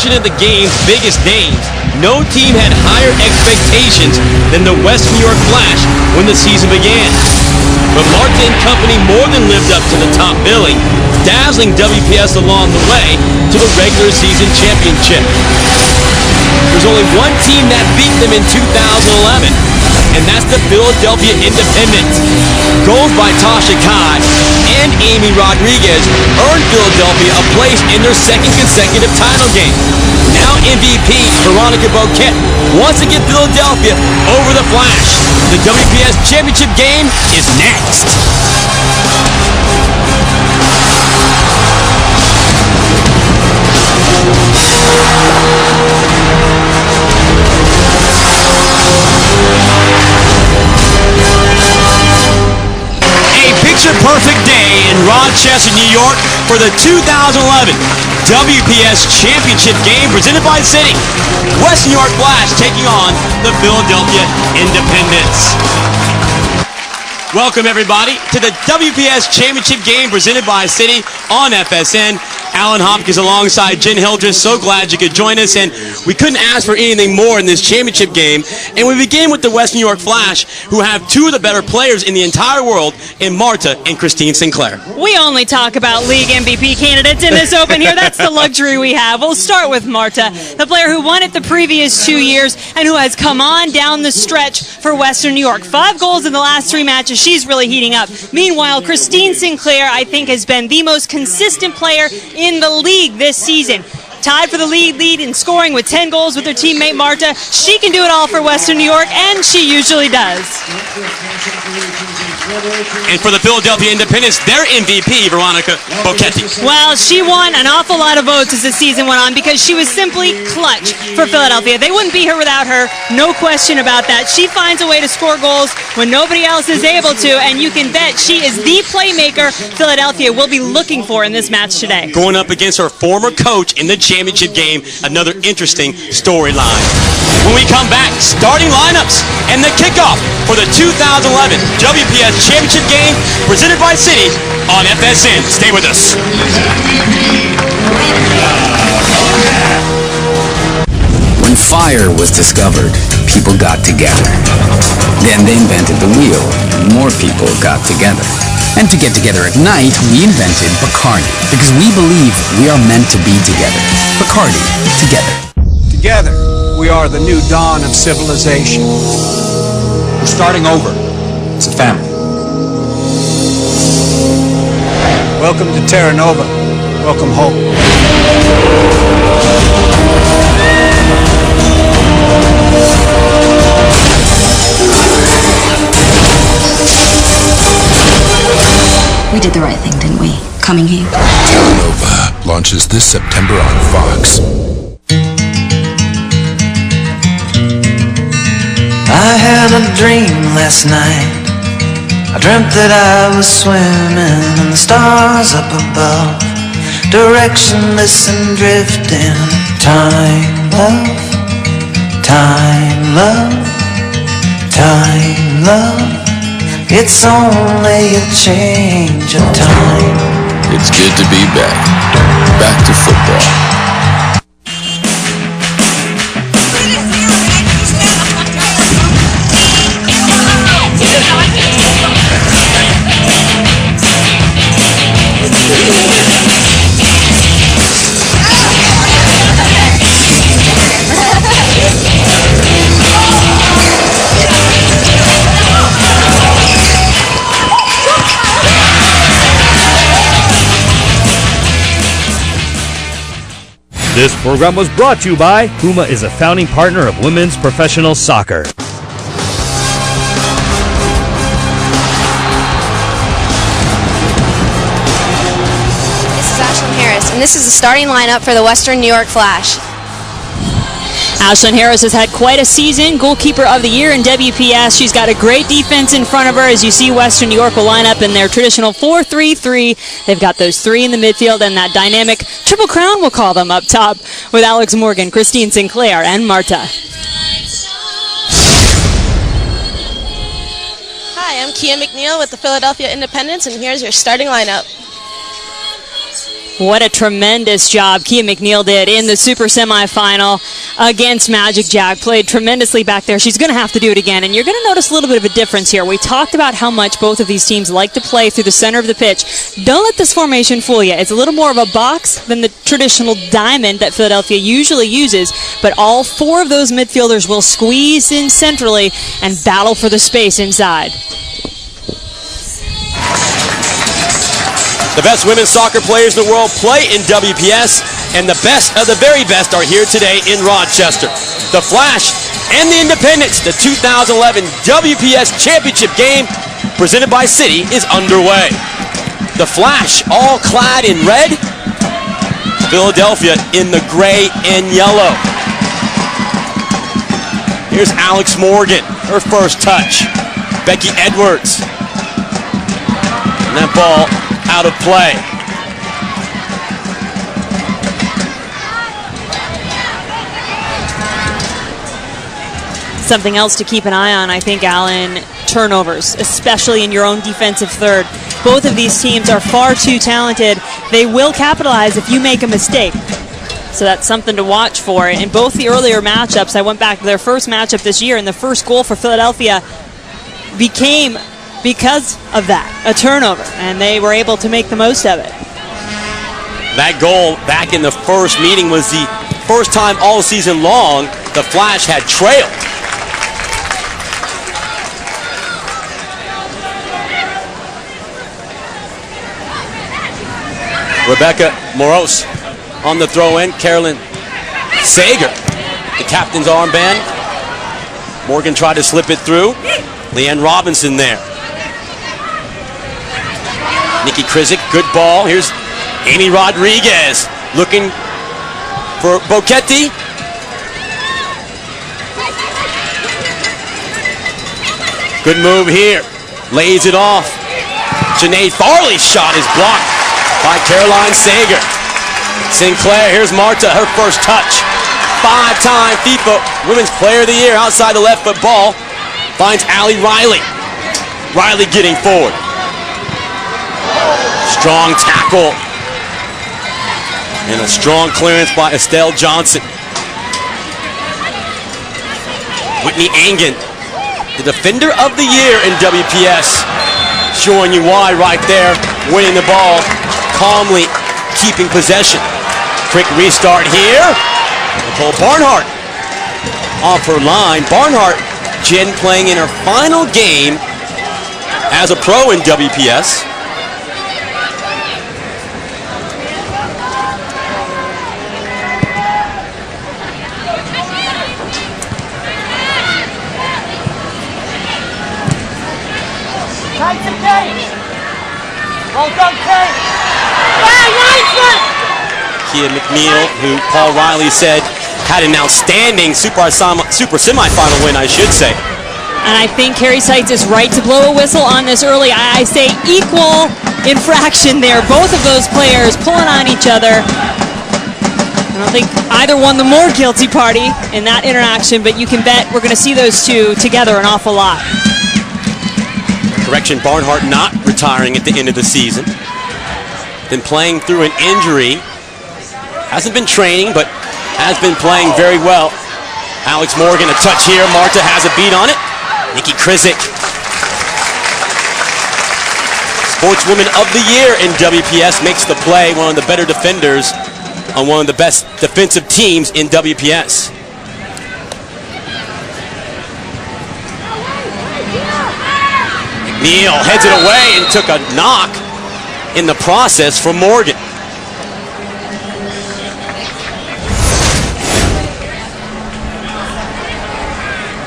selection of the game's biggest names, no team had higher expectations than the West New York Flash when the season began. But Marta and company more than lived up to the top billing, dazzling WPS along the way to the regular season championship. There's only one team that beat them in 2011, and that's the Philadelphia Independents. Goals by Tasha Kai and Amy Rodriguez earned Philadelphia a place in their second consecutive title game. Now MVP Veronica Boquette wants to get Philadelphia over the Flash. The WPS championship game is next. Picture-perfect day in Rochester, New York for the 2011 WPS Championship game presented by City. West New York Flash taking on the Philadelphia Independents. Welcome, everybody, to the WPS Championship game presented by City on FSN. Alan Hopkins alongside Jen Hildreth. So glad you could join us, and we couldn't ask for anything more in this championship game. And we begin with the West New York Flash, who have two of the better players in the entire world in Marta and Christine Sinclair. We only talk about league MVP candidates in this open here. That's the luxury we have. We'll start with Marta, the player who won it the previous 2 years and who has come on down the stretch for Western New York. 5 goals in the last 3 matches. She's really heating up. Meanwhile, Christine Sinclair, I think, has been the most consistent player in the league this season. Tied for the lead in scoring with 10 goals with her teammate Marta. She can do it all for Western New York, and she usually does. And for the Philadelphia Independents, their MVP, Veronica Boquette. Well, she won an awful lot of votes as the season went on because she was simply clutch for Philadelphia. They wouldn't be here without her, no question about that. She finds a way to score goals when nobody else is able to, and you can bet she is the playmaker Philadelphia will be looking for in this match today. Going up against her former coach in the championship game, another interesting storyline. When we come back, starting lineups and the kickoff for the 2011 WPS Championship game presented by City on FSN. Stay with us. When fire was discovered, people got together. Then they invented the wheel, and more people got together. And to get together at night, we invented Bacardi, because we believe we are meant to be together. Bacardi, together. Together, we are the new dawn of civilization. We're starting over. It's a family. Welcome to Terra Nova. Welcome home. We did the right thing, didn't we? Coming here. Terra Nova launches this September on Fox. I had a dream last night. I dreamt that I was swimming in the stars up above, directionless and drifting. Time, love, time, love, time, love. It's only a change of time. It's good to be back. Back to football. This program was brought to you by Puma is a founding partner of women's professional soccer. This is Ashlyn Harris, and this is the starting lineup for the Western New York Flash. Ashlyn Harris has had quite a season, goalkeeper of the year in WPS. She's got a great defense in front of her. As you see, Western New York will line up in their traditional 4-3-3. They've got those 3 in the midfield and that dynamic triple crown, we'll call them, up top with Alex Morgan, Christine Sinclair, and Marta. Hi, I'm Kia McNeil with the Philadelphia Independents, and here's your starting lineup. What a tremendous job Kia McNeil did in the super semifinal against Magic Jack. Played tremendously back there. She's going to have to do it again, and you're going to notice a little bit of a difference here. We talked about how much both of these teams like to play through the center of the pitch. Don't let this formation fool you. It's a little more of a box than the traditional diamond that Philadelphia usually uses, but all four of those midfielders will squeeze in centrally and battle for the space inside. The best women's soccer players in the world play in WPS, and the best of the very best are here today in Rochester. The Flash and the Independents, the 2011 WPS Championship game presented by City, is underway. The Flash, all clad in red. Philadelphia in the gray and yellow. Here's Alex Morgan, her first touch. Becky Edwards. And that ball out of play. Something else to keep an eye on, I think, Alan, turnovers, especially in your own defensive third. Both of these teams are far too talented. They will capitalize if you make a mistake. So that's something to watch for. In both the earlier matchups, I went back to their first matchup this year, and the first goal for Philadelphia became, because of that, a turnover, and they were able to make the most of it. That goal back in the first meeting was the first time all season long the Flash had trailed. Rebecca Moros on the throw-in. Carolyn Sager, the captain's armband. Morgan tried to slip it through. Leanne Robinson there. Nikki Krizik, good ball. Here's Amy Rodriguez looking for Bochetti. Good move here. Lays it off. Janae Farley's shot is blocked by Caroline Sager. Sinclair, here's Marta, her first touch. Five-time FIFA Women's Player of the Year outside the left foot ball. Finds Allie Riley. Riley getting forward. Strong tackle. And a strong clearance by Estelle Johnson. Whitney Angen, the Defender of the Year in WPS. Showing you why right there. Winning the ball, calmly keeping possession. Quick restart here. Nicole Barnhart off her line. Barnhart, Jen, playing in her final game as a pro in WPS. Kia McNeil, who Paul Riley said had an outstanding super semifinal win, I should say. And I think Carrie Seitz is right to blow a whistle on this early. I say equal infraction there. Both of those players pulling on each other. I don't think either won the more guilty party in that interaction, but you can bet we're going to see those two together an awful lot. Correction, Barnhart not retiring at the end of the season. Been playing through an injury. Hasn't been training, but has been playing very well. Alex Morgan, a touch here. Marta has a beat on it. Nikki Krizik, Sportswoman of the Year in WPS, makes the play. One of the better defenders on one of the best defensive teams in WPS. McNeil heads it away and took a knock in the process from Morgan.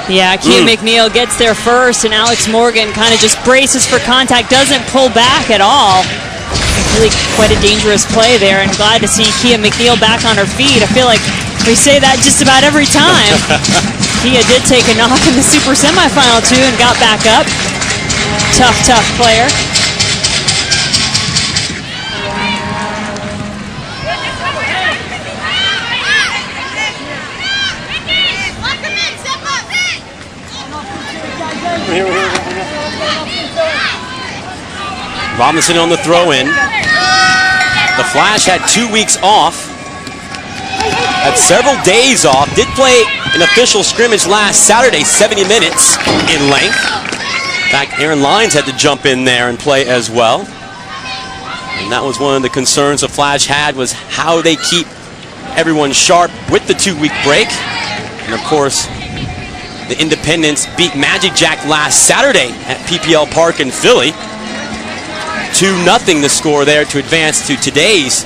Yeah, Kia McNeil gets there first, and Alex Morgan kind of just braces for contact, doesn't pull back at all. Really quite a dangerous play there, and glad to see Kia McNeil back on her feet. I feel like we say that just about every time. Kia did take a knock in the super semifinal too and got back up. Tough player. Robinson on the throw-in. The Flash had 2 weeks off, had several days off, did play an official scrimmage last Saturday, 70 minutes in length. In fact, Aaron Lyons had to jump in there and play as well. And that was one of the concerns the Flash had, was how they keep everyone sharp with the 2-week break. And of course, the Independents beat Magic Jack last Saturday at PPL Park in Philly. 2-0 the score there to advance to today's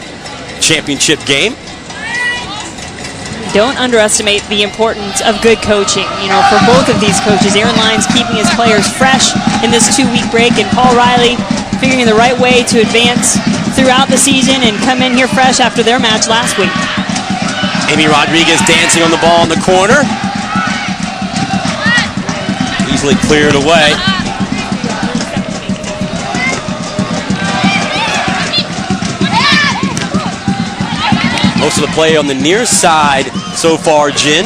championship game. Don't underestimate the importance of good coaching. You know, for both of these coaches, Aaron Lyons keeping his players fresh in this 2-week break, and Paul Riley figuring the right way to advance throughout the season and come in here fresh after their match last week. Amy Rodriguez dancing on the ball in the corner. Easily cleared away. Most of the play on the near side so far, Jen.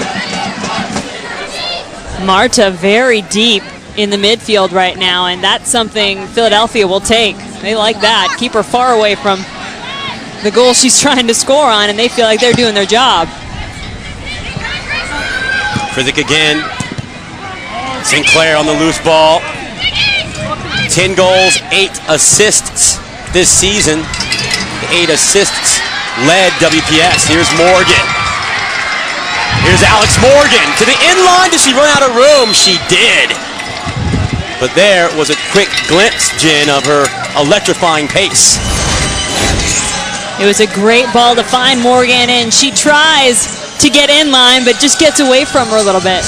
Marta very deep in the midfield right now, and that's something Philadelphia will take. They like that. Keep her far away from the goal she's trying to score on, and they feel like they're doing their job. Frizik again. Sinclair on the loose ball. 10 goals, 8 assists this season. The 8 assists led WPS. Here's Morgan. Here's Alex Morgan to the end line. Did she run out of room? She did. But there was a quick glimpse, Jen, of her electrifying pace. It was a great ball to find Morgan, and she tries to get in line, but just gets away from her a little bit.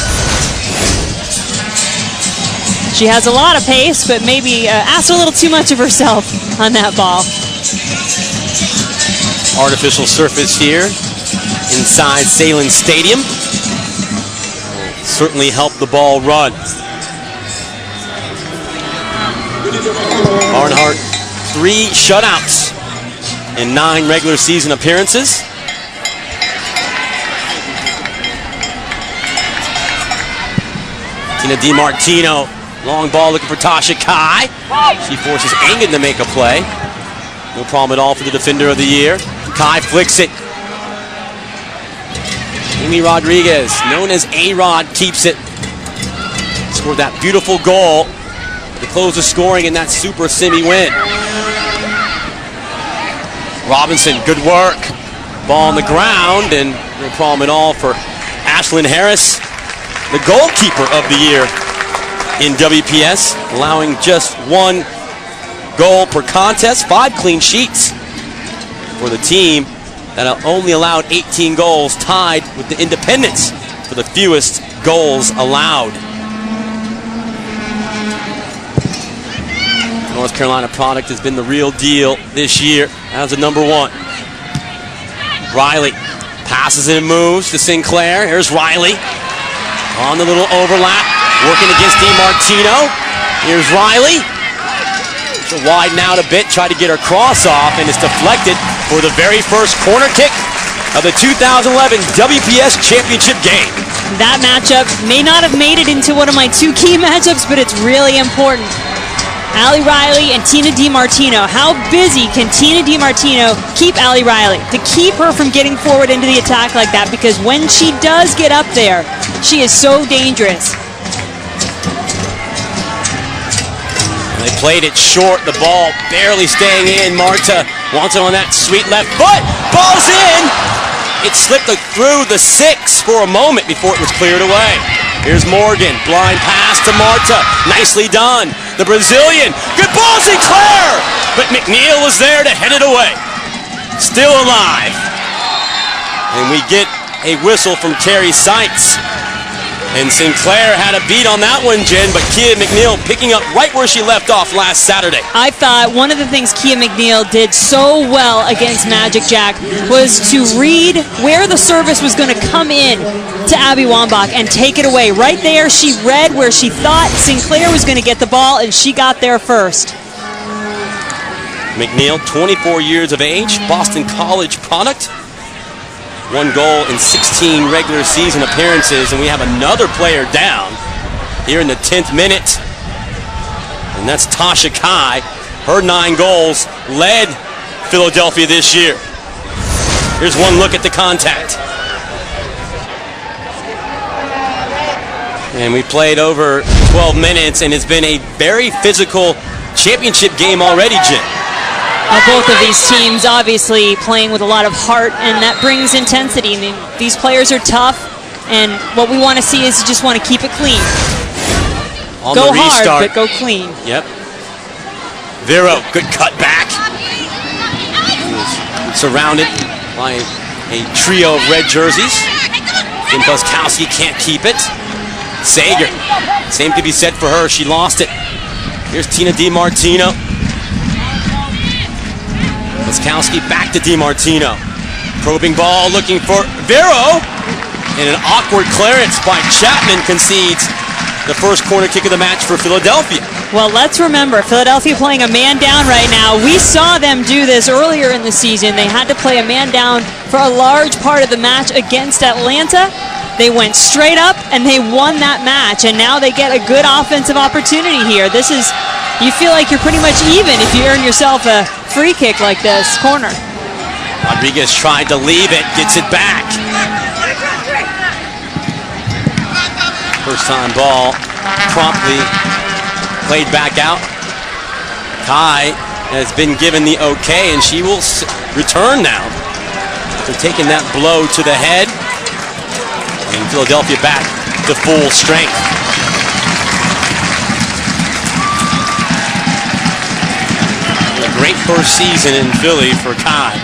She has a lot of pace, but maybe asked a little too much of herself on that ball. Artificial surface here inside Sahlen Stadium. Certainly helped the ball run. Barnhart, 3 shutouts in 9 regular season appearances. Tina DiMartino, long ball looking for Tasha Kai. She forces Engen to make a play. No problem at all for the defender of the year. Kai flicks it. Amy Rodriguez, known as A-Rod, keeps it. Scored that beautiful goal to close the scoring in that super semi win. Robinson, good work. Ball on the ground, and no problem at all for Ashlyn Harris, the goalkeeper of the year in WPS, allowing just 1 goal per contest, 5 clean sheets for the team that only allowed 18 goals, tied with the Independents for the fewest goals allowed. North Carolina product has been the real deal this year as a #1. Riley passes and moves to Sinclair. Here's Riley on the little overlap, working against DiMartino. Here's Riley. She'll widen out a bit, try to get her cross off, and it's deflected for the very first corner kick of the 2011 WPS Championship game. That matchup may not have made it into one of my 2 key matchups, but it's really important. Allie Riley and Tina DiMartino. How busy can Tina DiMartino keep Allie Riley to keep her from getting forward into the attack like that? Because when she does get up there, she is so dangerous. They played it short, the ball barely staying in. Marta wants it on that sweet left foot. Ball's in! It slipped through the 6 for a moment before it was cleared away. Here's Morgan, blind pass to Marta. Nicely done. The Brazilian, good ball, Sinclair! But McNeil was there to head it away. Still alive. And we get a whistle from Carrie Seitz. And Sinclair had a beat on that one, Jen, but Kia McNeil picking up right where she left off last Saturday. I thought one of the things Kia McNeil did so well against Magic Jack was to read where the service was going to come in to Abby Wambach and take it away. Right there, she read where she thought Sinclair was going to get the ball, and she got there first. McNeil, 24 years of age, Boston College product. 1 goal in 16 regular season appearances, and we have another player down here in the 10th minute, and that's Tasha Kai. Her 9 goals led Philadelphia this year. Here's one look at the contact. And we played over 12 minutes, and it's been a very physical championship game already, Jim. Both of these teams obviously playing with a lot of heart, and that brings intensity. I mean, these players are tough, and what we want to see is you just want to keep it clean. Go hard, but go clean. Yep. Vero, good cut back. Surrounded by a trio of red jerseys. Buskowski can't keep it. Sager, same could be said for her. She lost it. Here's Tina DiMartino. Buskowski back to DiMartino. Probing ball, looking for Vero. And an awkward clearance by Chapman concedes the first corner kick of the match for Philadelphia. Well, let's remember, Philadelphia playing a man down right now. We saw them do this earlier in the season. They had to play a man down for a large part of the match against Atlanta. They went straight up and they won that match, and now they get a good offensive opportunity here. This is, you feel like you're pretty much even if you earn yourself a free kick like this corner. Rodriguez tried to leave it, gets it back. First time ball, promptly played back out. Kai has been given the okay, and she will return now after taking that blow to the head. And Philadelphia back to full strength. A great first season in Philly for Kai.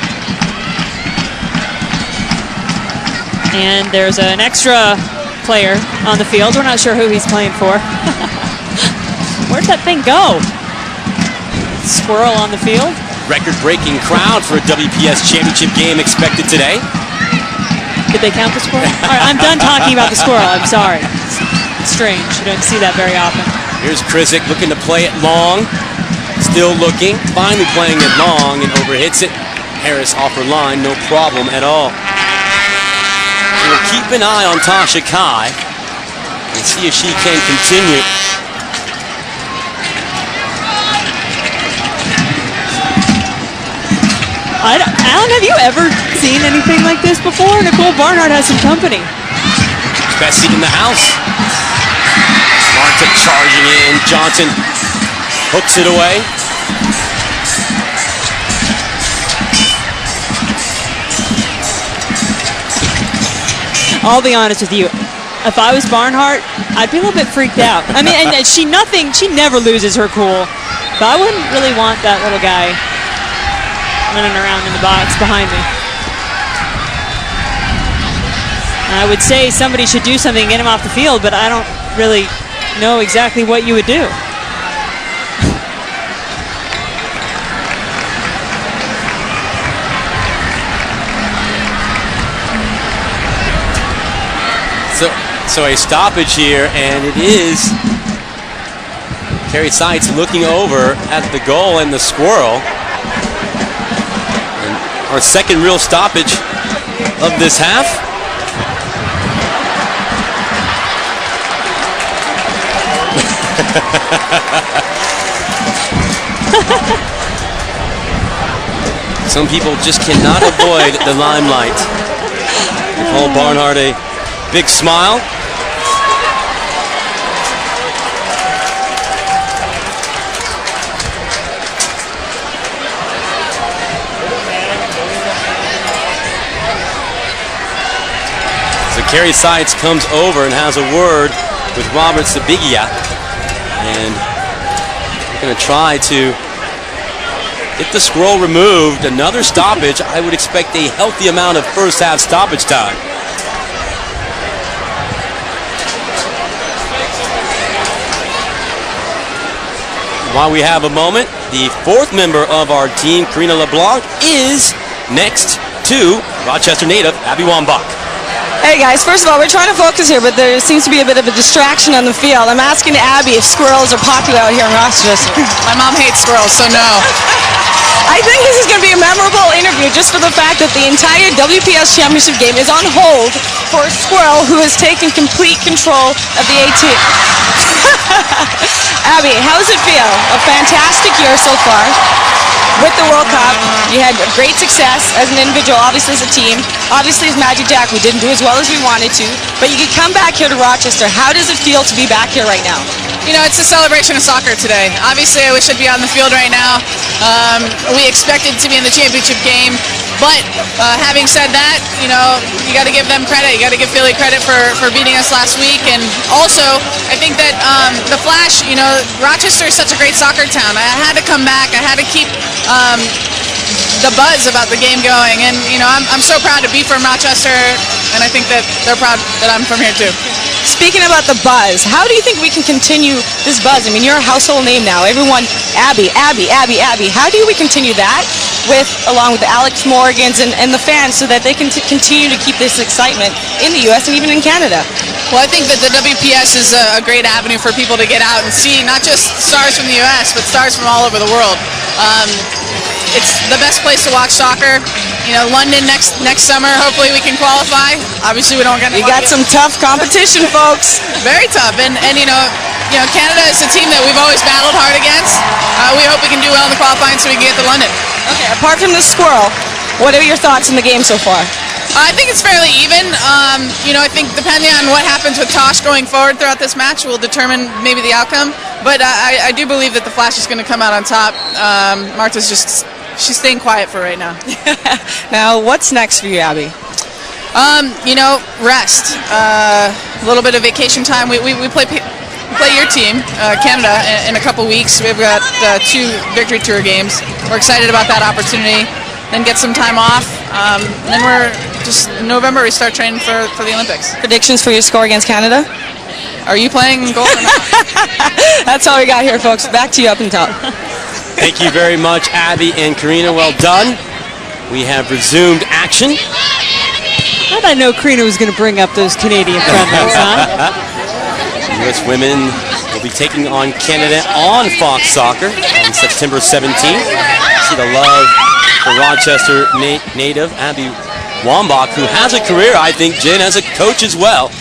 And there's an extra player on the field. We're not sure who he's playing for. Where'd that thing go? Squirrel on the field. Record-breaking crowd for a WPS championship game expected today. Did they count the squirrel? All right, I'm done talking about the squirrel. I'm sorry. It's strange. You don't see that very often. Here's Krizik looking to play it long. Still looking. Finally playing it long and overhits it. Harris off her line. No problem at all. We'll keep an eye on Tasha Kai and see if she can continue. Alan, have you ever seen anything like this before? Nicole Barnhart has some company. Best seat in the house. Marta charging in. Johnson hooks it away. I'll be honest with you. If I was Barnhart, I'd be a little bit freaked out. I mean, and she never loses her cool. But I wouldn't really want that little guy running around in the box behind me. I would say somebody should do something and get him off the field, but I don't really know exactly what you would do. So a stoppage here, and it is Carrie Seitz looking over at the goal and the squirrel. And our second real stoppage of this half. Some people just cannot avoid the limelight. Nicole Barnhart, a big smile. So Carrie Seitz comes over and has a word with Robert Sabigia. And we're going to try to get the scroll removed. Another stoppage. I would expect a healthy amount of first half stoppage time. While we have a moment, the fourth member of our team, Karina LeBlanc, is next to Rochester native Abby Wambach. Hey guys, first of all, we're trying to focus here, but there seems to be a bit of a distraction on the field. I'm asking Abby if squirrels are popular out here in Rochester. My mom hates squirrels, so no. I think this is going to be a memorable interview just for the fact that the entire WPS championship game is on hold for a squirrel who has taken complete control of the AT. Abby, how does it feel? A fantastic year so far with the World Cup. You had great success as an individual, obviously as a team. Obviously as Magic Jack, we didn't do as well as we wanted to. But you could come back here to Rochester. How does it feel to be back here right now? You know, it's a celebration of soccer today. Obviously, I wish I'd be on the field right now. We expected to be in the championship game. But having said that, you know, you got to give them credit. You got to give Philly credit for beating us last week. And also, I think that the Flash, you know, Rochester is such a great soccer town. I had to come back. I had to keep the buzz about the game going. And, you know, I'm so proud to be from Rochester. And I think that they're proud that I'm from here, too. Speaking about the buzz, how do you think we can continue this buzz? I mean, you're a household name now. Everyone, Abby. How do we continue that along with the Alex Morgans and the fans so that they can continue to keep this excitement in the U.S. and even in Canada? Well, I think that the WPS is a great avenue for people to get out and see not just stars from the U.S., but stars from all over the world. It's the best place to watch soccer. You know, London next summer, hopefully we can qualify. Obviously, we don't get. You got some tough competition, folks. Very tough, and you know, Canada is a team that we've always battled hard against. We hope we can do well in the qualifying so we can get to London. Okay. Apart from the squirrel, what are your thoughts in the game so far? I think it's fairly even. You know, I think depending on what happens with Tosh going forward throughout this match will determine maybe the outcome. But I do believe that the Flash is going to come out on top. Marta's she's staying quiet for right now. Now, what's next for you, Abby? You know, rest. A little bit of vacation time. We play your team, Canada, in a couple weeks. We've got 2 victory tour games. We're excited about that opportunity. Then get some time off. And then we're just in November we start training for the Olympics. Predictions for your score against Canada? Are you playing goal or not? That's all we got here, folks. Back to you up and top. Thank you very much, Abby and Karina. Well done. We have resumed action. How did I know Karina was going to bring up those Canadian friendlies, huh? U.S. women will be taking on Canada on Fox Soccer on September 17th. See the love for Rochester native Abby Wambach, who has a career, I think, Jen, as a coach as well.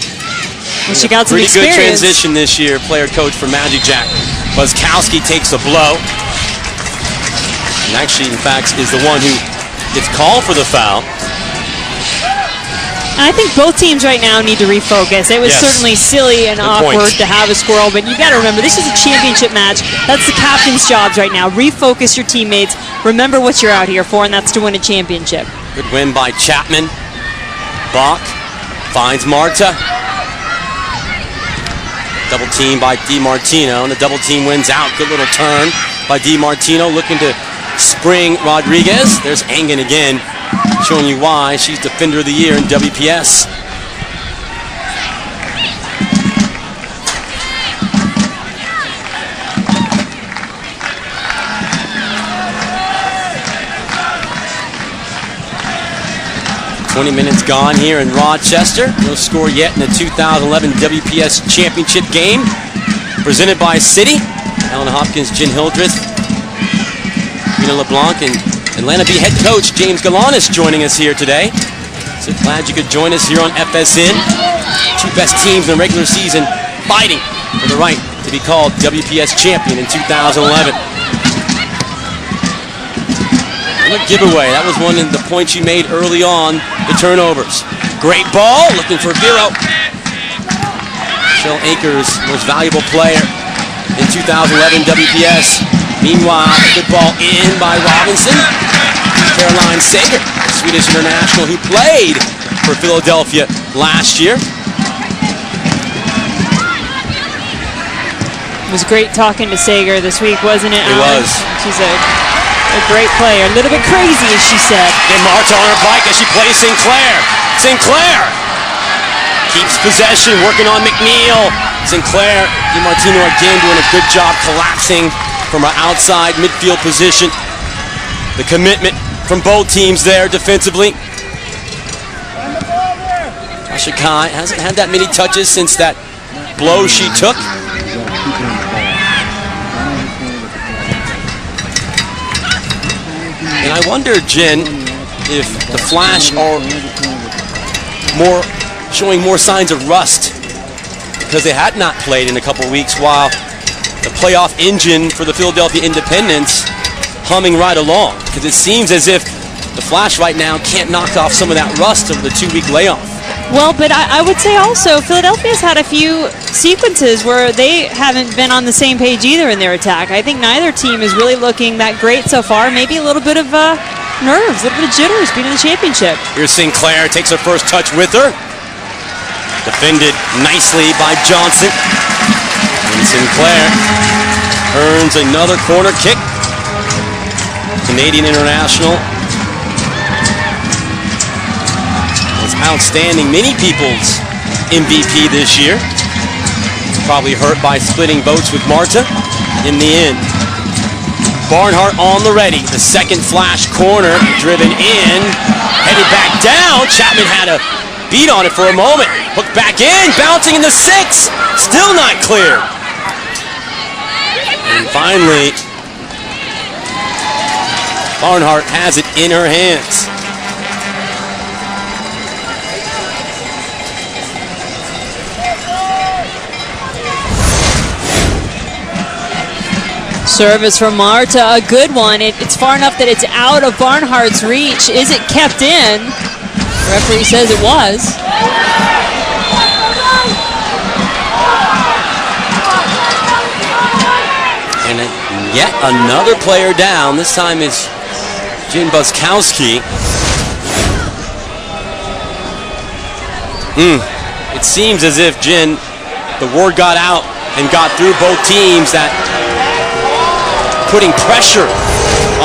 Well, she got some pretty experience. Good transition this year, player-coach for Magic Jack. Buzzkowski takes the blow. And actually, in fact, is the one who gets called for the foul. I think both teams right now need to refocus. It was certainly silly and awkward to have a squirrel, but you got to remember, this is a championship match. That's the captain's jobs right now. Refocus your teammates. Remember what you're out here for, and that's to win a championship. Good win by Chapman. Bach finds Marta. Double team by DiMartino, and the double team wins out. Good little turn by DiMartino, looking to spring Rodriguez. There's Engen again, showing you why she's Defender of the Year in WPS. "20 minutes gone here in Rochester. No score yet in the 2011 WPS Championship game. Presented by City. Alan Hopkins, Jen Hildreth, Rena LeBlanc, and Atlanta B head coach James Galanis joining us here today. So glad you could join us here on FSN. 2 best teams in the regular season fighting for the right to be called WPS champion in 2011. Another giveaway. That was one of the points you made early on, the turnovers. Great ball, looking for Vero. Michelle Akers, most valuable player in 2011 WPS. Meanwhile, good ball in by Robinson. Caroline Sager, Swedish international who played for Philadelphia last year. It was great talking to Sager this week, wasn't it, It Alan? was. She's a great player. A little bit crazy, as she said. And Marta on her bike as she plays Sinclair. Sinclair keeps possession, working on McNeil. Sinclair, DiMartino again doing a good job collapsing from her outside midfield position. The commitment from both teams there defensively. Tasha Kai hasn't had that many touches since that blow she took. And I wonder, Jen, if the Flash are showing more signs of rust because they had not played in a couple weeks, while the playoff engine for the Philadelphia Independents humming right along. Because it seems as if the Flash right now can't knock off some of that rust of the 2-week layoff. Well, but I would say also Philadelphia's had a few sequences where they haven't been on the same page either in their attack. I think neither team is really looking that great so far. Maybe a little bit of nerves, a little bit of jitters being in the championship. Here's Sinclair, takes her first touch with her. Defended nicely by Johnson. And Sinclair earns another corner kick. Canadian international. Was outstanding. Many people's MVP this year. Probably hurt by splitting boats with Marta in the end. Barnhart on the ready. The second Flash corner driven in. Headed back down. Chapman had a beat on it for a moment. Hooked back in. Bouncing in the 6. Still not clear. And finally, Barnhart has it in her hands. Service from Marta, a good one. It's far enough that it's out of Barnhart's reach. Is it kept in? The referee says it was. And yet another player down. This time is Jen Buskowski. It seems as if, Jen, the word got out and got through both teams that putting pressure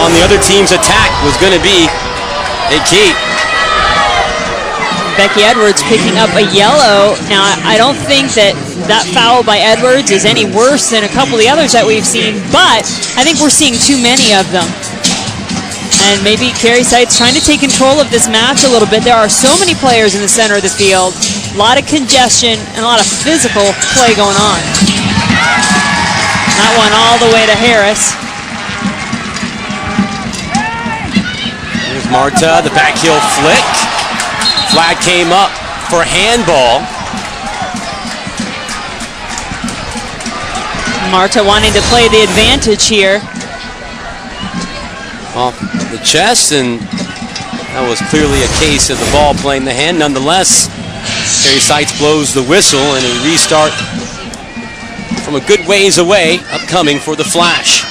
on the other team's attack was going to be a key. Becky Edwards picking up a yellow. Now, I don't think that foul by Edwards is any worse than a couple of the others that we've seen, but I think we're seeing too many of them. And maybe Carrie Seitz trying to take control of this match a little bit. There are so many players in the center of the field, a lot of congestion and a lot of physical play going on. That one all the way to Harris. Here's Marta, the back heel flick. Flag came up for handball. Marta wanting to play the advantage here. Off the chest, and that was clearly a case of the ball playing the hand. Nonetheless, Carrie Seitz blows the whistle, and a restart from a good ways away upcoming for the Flash.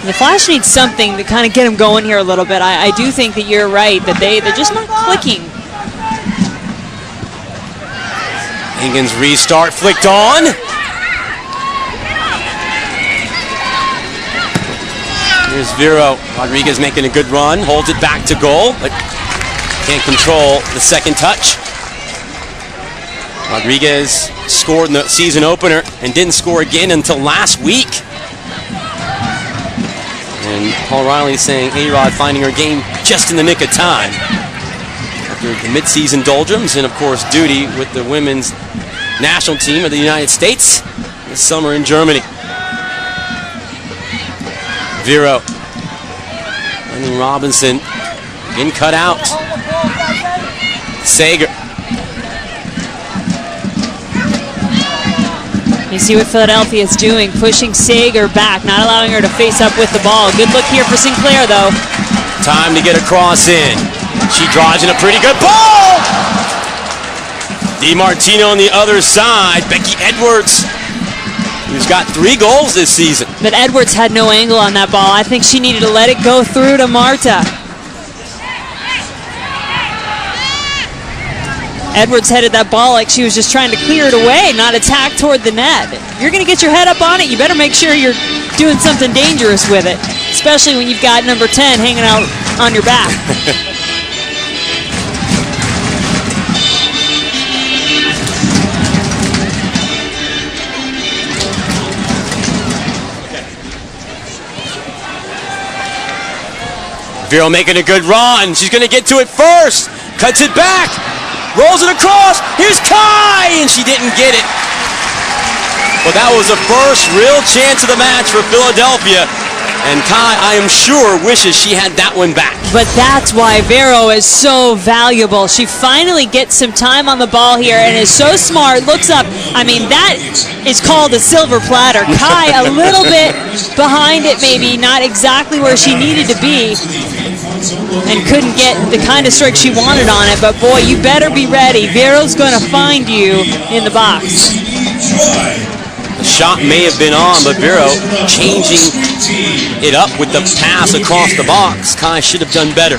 The Flash needs something to kind of get them going here a little bit. I do think that you're right, that they're just not clicking. Engen's restart flicked on. Here's Vero. Rodriguez making a good run, holds it back to goal, but can't control the second touch. Rodriguez scored in the season opener and didn't score again until last week. And Paul Riley saying A-Rod finding her game just in the nick of time. After the mid-season doldrums and, of course, duty with the women's national team of the United States this summer in Germany. Vero. And Robinson getting cut out. Sager. You see what Philadelphia is doing, pushing Sager back, not allowing her to face up with the ball. Good look here for Sinclair, though. Time to get a cross in. She draws in a pretty good ball. DiMartino on the other side. Becky Edwards, who's got 3 goals this season. But Edwards had no angle on that ball. I think she needed to let it go through to Marta. Edwards headed that ball like she was just trying to clear it away, not attack toward the net. If you're going to get your head up on it, you better make sure you're doing something dangerous with it, especially when you've got number 10 hanging out on your back. Vero making a good run. She's going to get to it first. Cuts it back. Rolls it across. Here's Kai, and she didn't get it. But that was the first real chance of the match for Philadelphia. And Kai, I am sure, wishes she had that one back. But that's why Vero is so valuable. She finally gets some time on the ball here and is so smart, looks up. I mean, that is called a silver platter. Kai a little bit behind it maybe, not exactly where she needed to be, and couldn't get the kind of strike she wanted on it. But boy, you better be ready. Vero's going to find you in the box. The shot may have been on, but Vero changing it up with the pass across the box. Kai should have done better.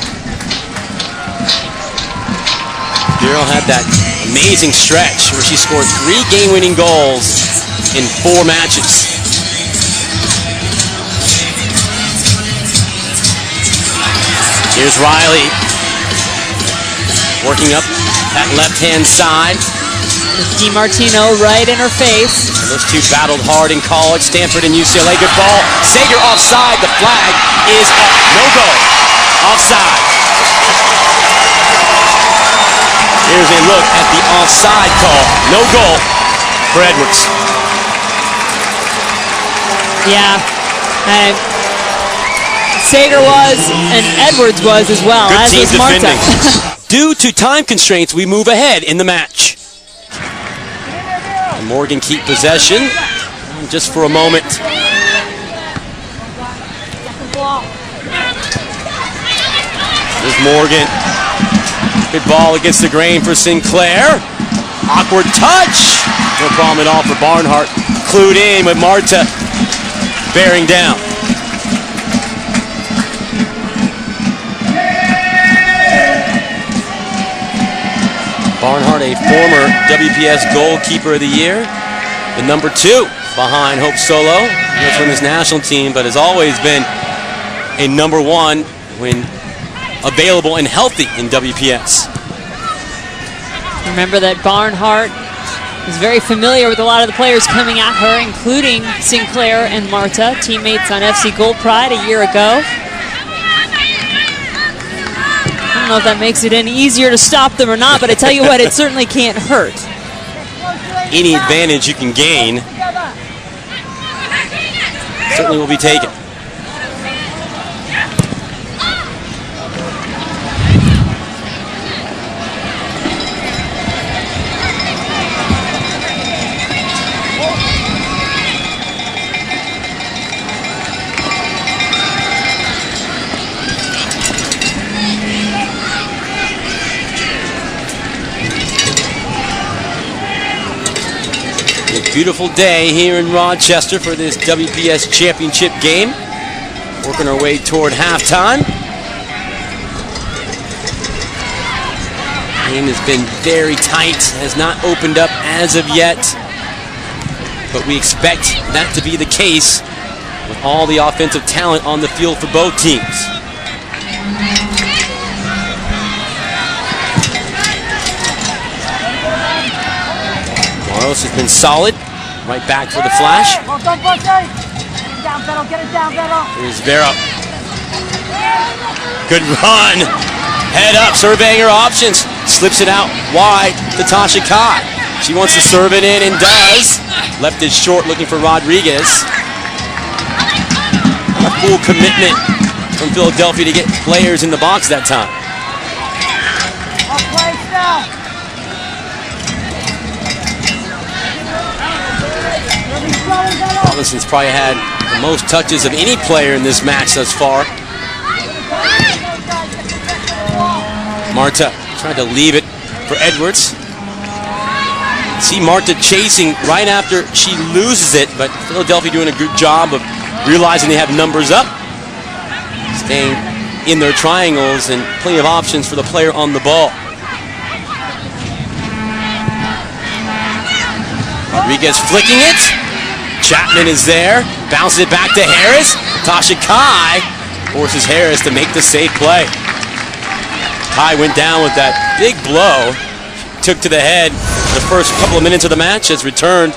Vero had that amazing stretch where she scored 3 game-winning goals in 4 matches. Here's Riley working up that left-hand side. DiMartino right in her face. And those two battled hard in college, Stanford and UCLA. Good ball. Sager offside. The flag is up. No goal. Offside. Here's a look at the offside call. No goal for Edwards. Yeah. Sager was, and Edwards was as well, Good as team was Marta. defending. Due to time constraints, we move ahead in the match. And Morgan keep possession just for a moment. There's Morgan. Good ball against the grain for Sinclair. Awkward touch. No problem at all for Barnhart. Clued in with Marta bearing down. Barnhart, a former WPS goalkeeper of the year, the number 2 behind Hope Solo, from his national team, but has always been a number 1 when available and healthy in WPS. Remember that Barnhart is very familiar with a lot of the players coming at her, including Sinclair and Marta, teammates on FC Gold Pride a year ago. I don't know if that makes it any easier to stop them or not, but I tell you what, it certainly can't hurt. Any advantage you can gain certainly will be taken. Beautiful day here in Rochester for this WPS championship game. Working our way toward halftime. Game has been very tight, has not opened up as of yet, but we expect that to be the case with all the offensive talent on the field for both teams. Moros has been solid. Right back for the flash. Here's Vero. Good run. Head up, surveying her options. Slips it out wide to Tasha Kai. She wants to serve it in and does. Left it short, looking for Rodriguez. A full commitment from Philadelphia to get players in the box that time. Robinson's probably had the most touches of any player in this match thus far. Marta tried to leave it for Edwards. See Marta chasing right after she loses it, but Philadelphia doing a good job of realizing they have numbers up, staying in their triangles, and plenty of options for the player on the ball. Rodriguez flicking it. Chapman is there, bounces it back to Harris. Tasha Kai forces Harris to make the safe play. Kai went down with that big blow, took to the head. The first couple of minutes of the match, has returned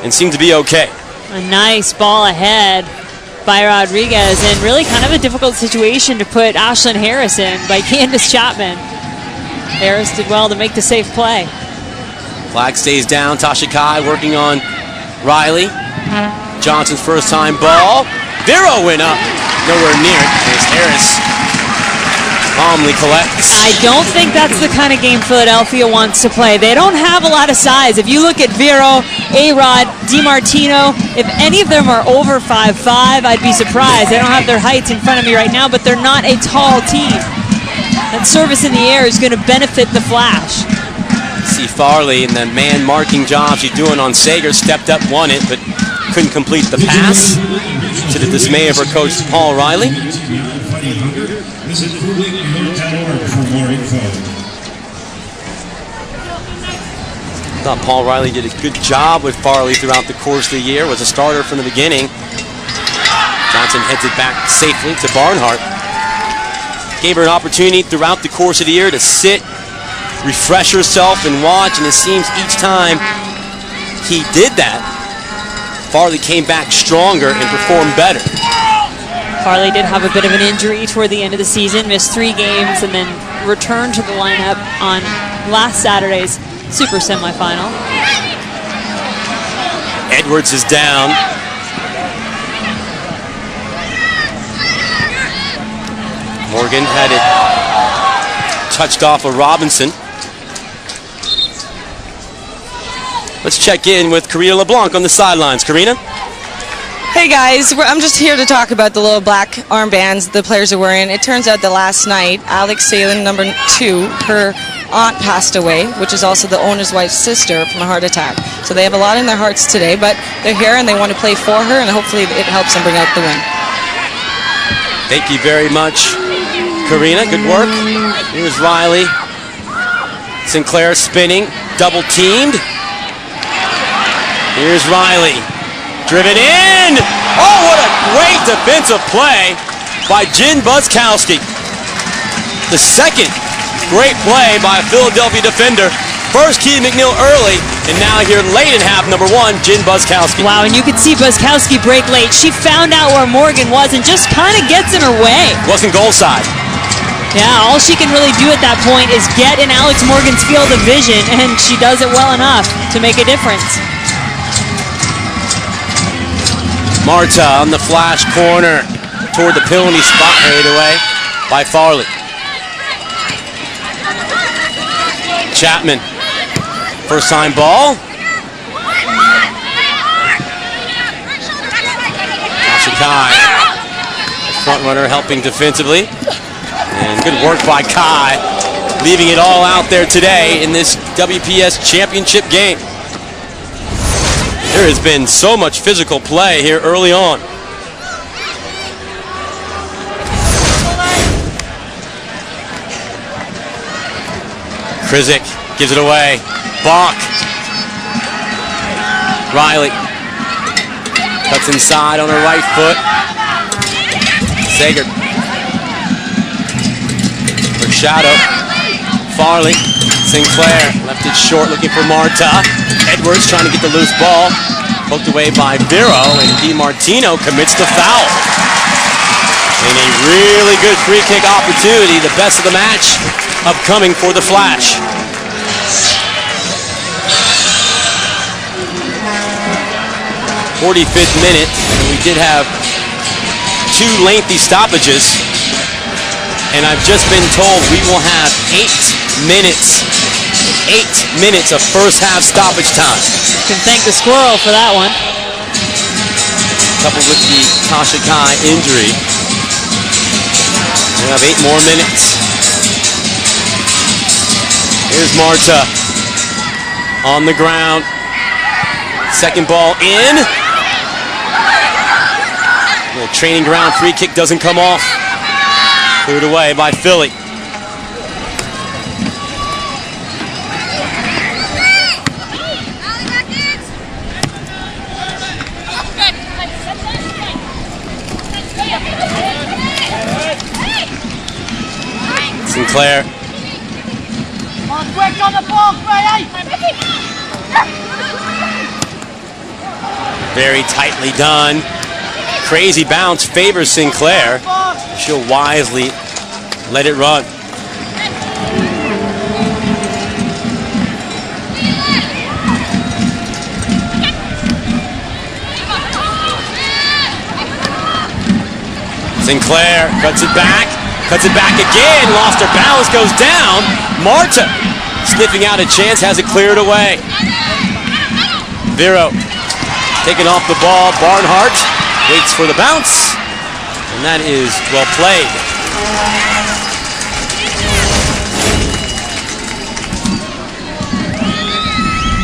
and seemed to be okay. A nice ball ahead by Rodriguez, and really kind of a difficult situation to put Ashlyn Harris in by Candace Chapman. Harris did well to make the safe play. Flag stays down. Tasha Kai working on Riley. Johnson's first time ball. Vero went up nowhere near it as Harris calmly collects. I don't think that's the kind of game Philadelphia wants to play. They don't have a lot of size. If you look at Vero, A-Rod, DiMartino, if any of them are over 5'5", I'd be surprised. They don't have their heights in front of me right now, but they're not a tall team. That service in the air is going to benefit the Flash. See Farley and the man marking jobs he's doing on Sager, stepped up, won it, but couldn't complete the pass, to the dismay of her coach Paul Riley. Thought Paul Riley did a good job with Farley throughout the course of the year, was a starter from the beginning. Johnson heads it back safely to Barnhart. Gave her an opportunity throughout the course of the year to sit, refresh herself and watch, and it seems each time he did that, Farley came back stronger and performed better. Farley did have a bit of an injury toward the end of the season, missed 3 games, and then returned to the lineup on last Saturday's Super Semifinal. Edwards is down. Morgan had it touched off of Robinson. Let's check in with Karina LeBlanc on the sidelines. Karina? Hey guys, I'm just here to talk about the little black armbands the players are wearing. It turns out that last night, Alex Sahlen, number 2, her aunt passed away, which is also the owner's wife's sister, from a heart attack. So they have a lot in their hearts today, but they're here and they want to play for her, and hopefully it helps them bring out the win. Thank you very much, Karina. Good work. Here's Riley. Sinclair spinning, double teamed. Here's Riley. Driven in! Oh, what a great defensive play by Jen Buskowski. The second great play by a Philadelphia defender. First Keith McNeil early, and now here late in half number 1, Jen Buskowski. Wow, and you could see Buskowski break late. She found out where Morgan was and just kind of gets in her way. Wasn't goal side. Yeah, all she can really do at that point is get in Alex Morgan's field of vision, and she does it well enough to make a difference. Marta on the Flash corner toward the penalty spot, carried away by Farley. Chapman, first time ball. Tasha Kai, front runner, helping defensively. And good work by Kai, leaving it all out there today in this WPS championship game. There has been so much physical play here early on. Krizik gives it away. Bach. Riley cuts inside on her right foot. Sager. Her shadow. Farley. Sinclair left it short, looking for Marta. Edwards trying to get the loose ball. Poked away by Vero, and DiMartino commits the foul. And a really good free kick opportunity, the best of the match upcoming for the Flash. '45th minute, and we did have 2 lengthy stoppages. And I've just been told we will have 8 minutes. 8 minutes of first half stoppage time. You can thank the squirrel for that one. Coupled with the Tasha Kai injury. We have 8 more minutes. Here's Marta on the ground. Second ball in. The training ground free kick doesn't come off. Cleared away by Philly. Sinclair. Very tightly done. Crazy bounce favors Sinclair. She'll wisely let it run. Sinclair cuts it back again, lost her balance, goes down. Marta sniffing out a chance, has it cleared away. Vero taking off the ball. Barnhart waits for the bounce, and that is well played.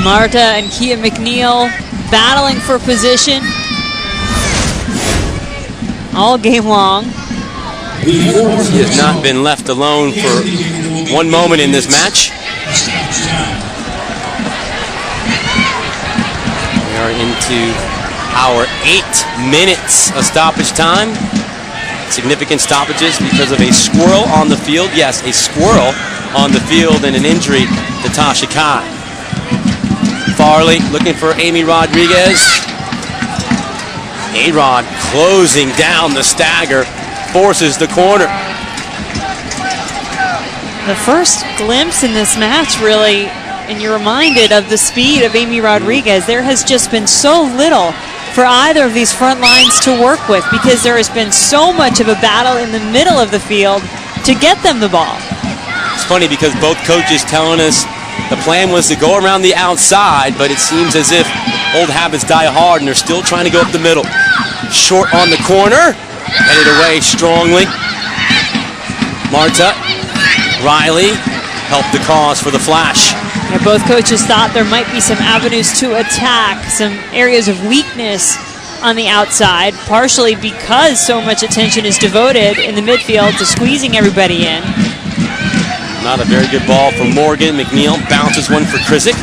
Marta and Kia McNeil battling for position all game long. She has not been left alone for one moment in this match. We are into our 8 minutes of stoppage time. Significant stoppages because of a squirrel on the field. Yes, a squirrel on the field and an injury to Tasha Kai. Farley looking for Amy Rodriguez. A-Rod closing down the stagger, forces the corner. The first glimpse in this match, really, and you're reminded of the speed of Amy Rodriguez. There has just been so little for either of these front lines to work with because there has been so much of a battle in the middle of the field to get them the ball. It's funny because both coaches telling us the plan was to go around the outside, but it seems as if old habits die hard and they're still trying to go up the middle. Short on the corner, headed away strongly. Marta, Riley helped the cause for the Flash. Yeah, both coaches thought there might be some avenues to attack, some areas of weakness on the outside, partially because so much attention is devoted in the midfield to squeezing everybody in. Not a very good ball for Morgan. McNeil bounces one for Krizik.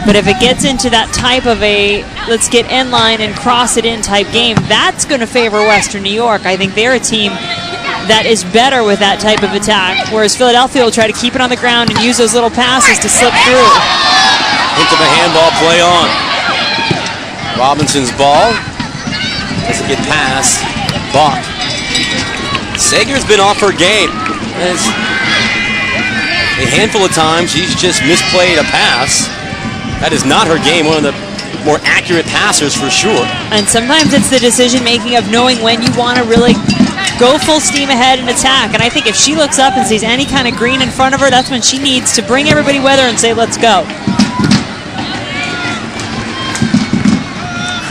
But if it gets into that type of a let's get in line and cross it in type game, that's going to favor Western New York. I think they're a team that is better with that type of attack, whereas Philadelphia will try to keep it on the ground and use those little passes to slip through. Hint of a handball play on. Robinson's ball. Doesn't get past Bach. Sager's been off her game. There's a handful of times she's just misplayed a pass. That is not her game, one of the more accurate passers for sure. And sometimes it's the decision making of knowing when you want to really go full steam ahead and attack. And I think if she looks up and sees any kind of green in front of her, that's when she needs to bring everybody with her and say, let's go.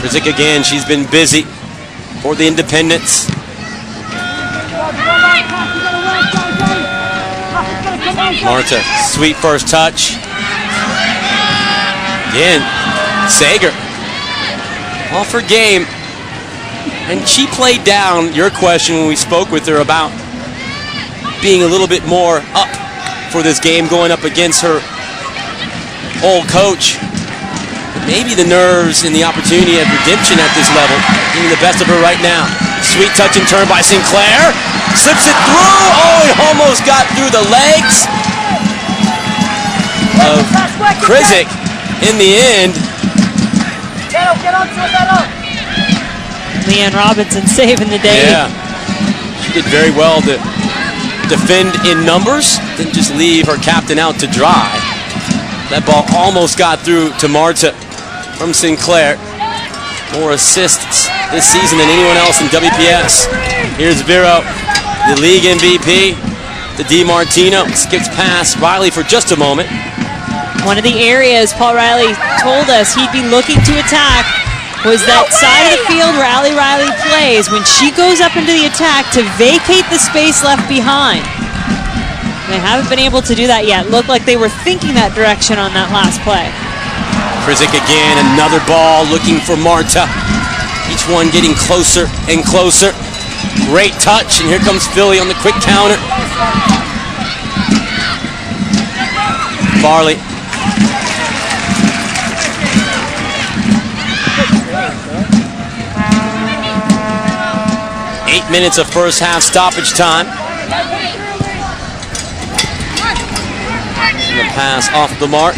Krizik again, she's been busy for the Independents. Marta, sweet first touch. Again, Sager off her game. And she played down your question when we spoke with her about being a little bit more up for this game going up against her old coach. But maybe the nerves and the opportunity of redemption at this level, giving the best of her right now. Sweet touch and turn by Sinclair. Slips it through. Oh, it almost got through the legs of Krizik in the end. Leanne Robinson saving the day. Yeah, she did very well to defend in numbers, didn't just leave her captain out to dry. That ball almost got through to Marta from Sinclair. More assists this season than anyone else in WPS. Here's Vero, the league MVP. To DiMartino, skips past Riley for just a moment. One of the areas Paul Riley told us he'd be looking to attack was that side of the field where Allie Riley plays when she goes up into the attack to vacate the space left behind. They haven't been able to do that yet. Looked like they were thinking that direction on that last play. Krizik again, another ball looking for Marta. Each one getting closer and closer. Great touch, and here comes Philly on the quick counter. Farley. 8 minutes of first half stoppage time. And the pass off the mark.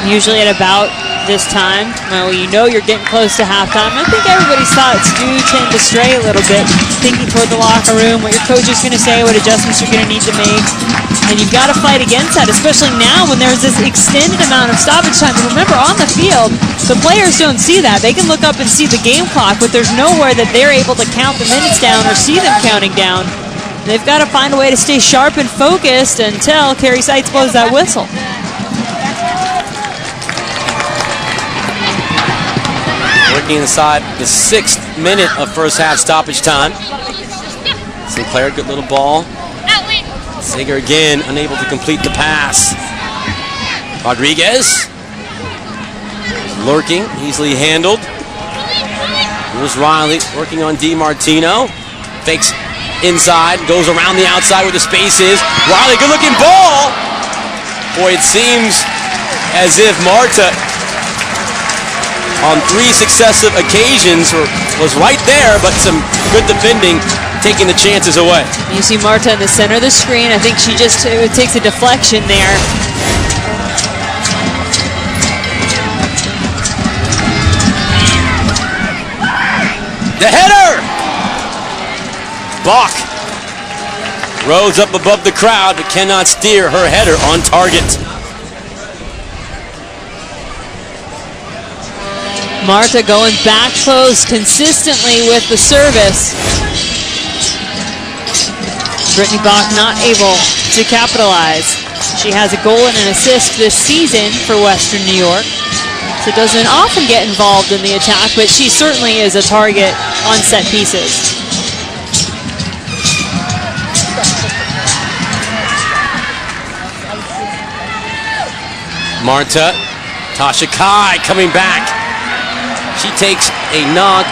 Usually at about this time. Well, you know you're getting close to halftime. I think everybody's thoughts do tend to stray a little bit, thinking toward the locker room, what your coach is going to say, what adjustments you're going to need to make. And you've got to fight against that, especially now when there's this extended amount of stoppage time. And remember, on the field, the players don't see that. They can look up and see the game clock, but there's nowhere that they're able to count the minutes down or see them counting down. They've got to find a way to stay sharp and focused until Carrie Seitz blows that whistle. Working inside the 6th minute of first half stoppage time. Sinclair, good little ball. Sager again, unable to complete the pass. Rodriguez. Lurking, easily handled. Here's Riley working on DiMartino. Fakes inside, goes around the outside where the space is. Riley, good looking ball. Boy, it seems as if Marta on 3 successive occasions was right there, but some good defending taking the chances away. You see Marta in the center of the screen. I think she just takes a deflection there. The header! Bach rose up above the crowd, but cannot steer her header on target. Marta going back close consistently with the service. Brittany Bach not able to capitalize. She has a goal and an assist this season for Western New York. So doesn't often get involved in the attack, but she certainly is a target on set pieces. Marta, Tasha Kai coming back. She takes a knock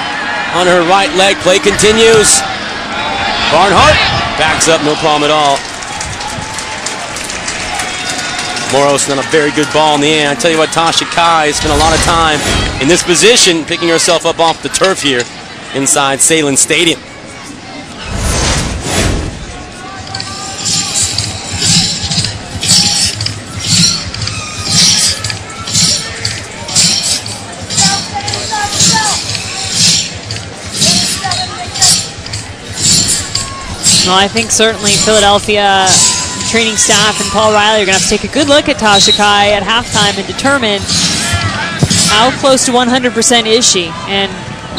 on her right leg. Play continues. Barnhart backs up, no problem at all. Moros done a very good ball in the end. I tell you what, Tasha Kai has spent a lot of time in this position, picking herself up off the turf here inside Sahlen Stadium. Well, I think certainly Philadelphia training staff and Paul Riley are going to have to take a good look at Tasha Kai at halftime and determine how close to 100% is she, and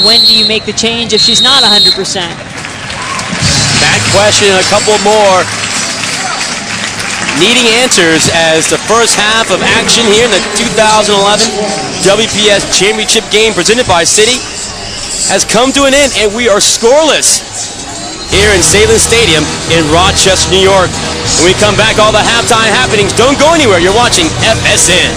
when do you make the change if she's not 100%? That question and a couple more needing answers as the first half of action here in the 2011 WPS Championship game presented by Citi has come to an end, and we are scoreless here in Sahlen Stadium in Rochester, New York. When we come back, all the halftime happenings. Don't go anywhere. You're watching FSN.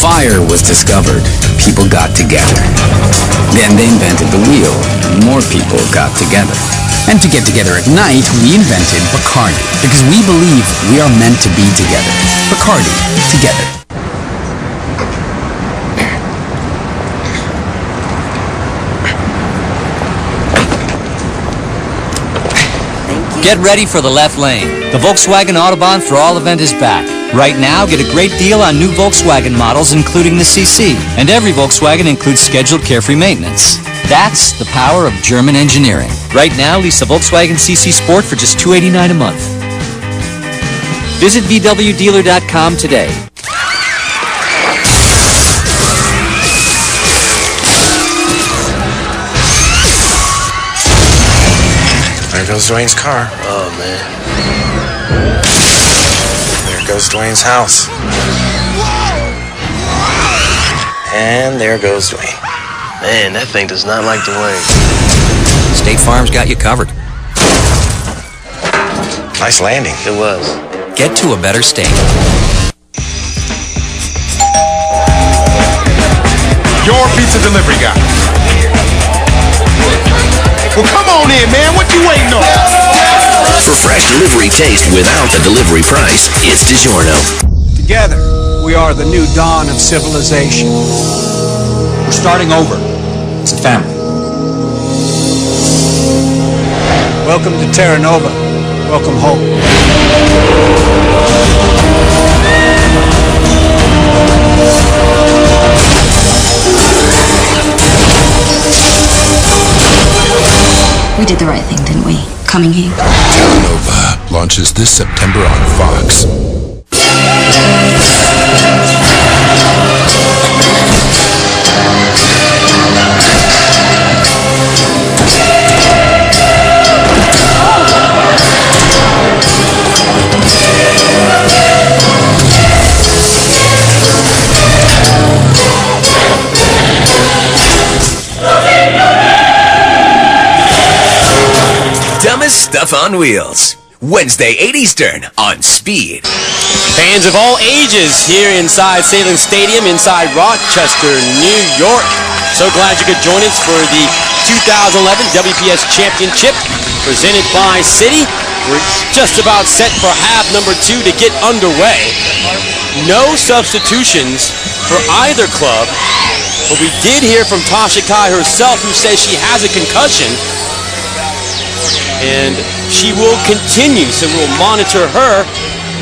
Fire was discovered, people got together. Then they invented the wheel, and more people got together. And to get together at night, we invented Bacardi, because we believe we are meant to be together. Bacardi, together. Get ready for the left lane. The Volkswagen Autobahn for All event is back. Right now, get a great deal on new Volkswagen models, including the CC. And every Volkswagen includes scheduled carefree maintenance. That's the power of German engineering. Right now, lease a Volkswagen CC Sport for just $289 a month. Visit VWDealer.com today. There goes Dwayne's car. Oh, man. There goes Dwayne's house. And there goes Dwayne. Man, that thing does not like Dwayne. State Farm's got you covered. Nice landing. It was. Get to a better state. pizza delivery guy. Well, come on in, man. What you waiting on? For fresh delivery taste without the delivery price, it's DiGiorno. Together, we are the new dawn of civilization. We're starting over. It's a family. Welcome to Terra Nova. Welcome home. We did the right thing, didn't we? Coming here. Terra Nova launches this September on Fox. Dumbest Stuff on Wheels. Wednesday, 8 Eastern on Speed. Fans of all ages here inside Sahlen Stadium, inside Rochester, New York. So glad you could join us for the 2011 WPS Championship presented by Citi. We're just about set for half number 2 to get underway. No substitutions for either club, but we did hear from Tasha Kai herself, who says she has a concussion and she will continue, so we'll monitor her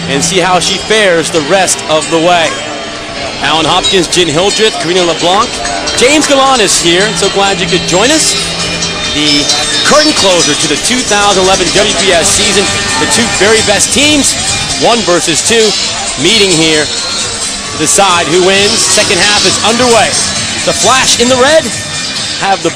and see how she fares the rest of the way. Alan Hopkins, Jen Hildreth, Karina LeBlanc, James Galan is here. So glad you could join us. The curtain closer to the 2011 WPS season. The two very best teams, 1 versus 2, meeting here to decide who wins. Second half is underway. The Flash in the red have the ball.